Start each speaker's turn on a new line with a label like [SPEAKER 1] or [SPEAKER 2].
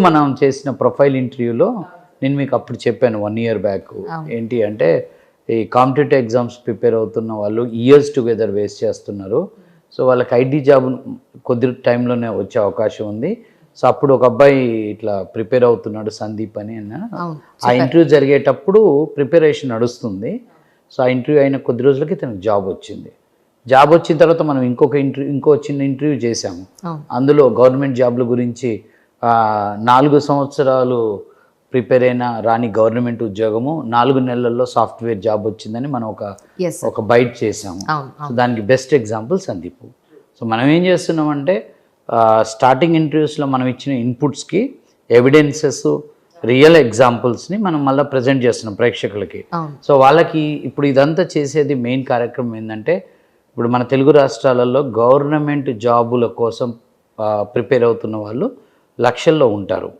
[SPEAKER 1] మనం చేసిన ప్రొఫైల్ ఇంటర్వ్యూలో నేను మీకు అప్పుడు చెప్పాను 1 ఇయర్ బ్యాక్. ఏంటి అంటే ఈ కాంపిటేటివ్ ఎగ్జామ్స్ ప్రిపేర్ అవుతున్న వాళ్ళు ఇయర్స్ టుగెదర్ వేస్ట్ చేస్తున్నారు. సో వాళ్ళకి ఐటీ జాబ్ కొద్ది టైంలోనే వచ్చే అవకాశం ఉంది. సో అప్పుడు ఒక అబ్బాయి ఇట్లా ప్రిపేర్ అవుతున్నాడు సందీప్ అని ఆ ఇంటర్వ్యూ జరిగేటప్పుడు ప్రిపరేషన్ నడుస్తుంది. సో ఆ ఇంటర్వ్యూ అయిన కొద్ది రోజులకి తనకు జాబ్ వచ్చింది. జాబ్ వచ్చిన తర్వాత మనం ఇంకో చిన్న ఇంటర్వ్యూ చేశాము. అందులో గవర్నమెంట్ జాబ్ల గురించి 4 సంవత్సరాలు ప్రిపేర్ అయిన రాని గవర్నమెంట్ ఉద్యోగము 4 నెలల్లో సాఫ్ట్వేర్ జాబ్ వచ్చిందని మనం ఒక బైట్ చేసాము. సో దానికి బెస్ట్ ఎగ్జాంపుల్ సందీప్. సో మనం ఏం చేస్తున్నామంటే స్టార్టింగ్ ఇంటర్వ్యూస్లో మనం ఇచ్చిన ఇన్పుట్స్కి ఎవిడెన్సెస్ రియల్ ఎగ్జాంపుల్స్ని మనం మళ్ళీ ప్రజెంట్ చేస్తున్నాం ప్రేక్షకులకి. సో వాళ్ళకి ఇప్పుడు ఇదంతా చేసేది మెయిన్ కార్యక్రమం ఏంటంటే ఇప్పుడు మన తెలుగు రాష్ట్రాలలో గవర్నమెంట్ జాబుల కోసం ప్రిపేర్ అవుతున్న వాళ్ళు లక్షల్లో ఉంటారు.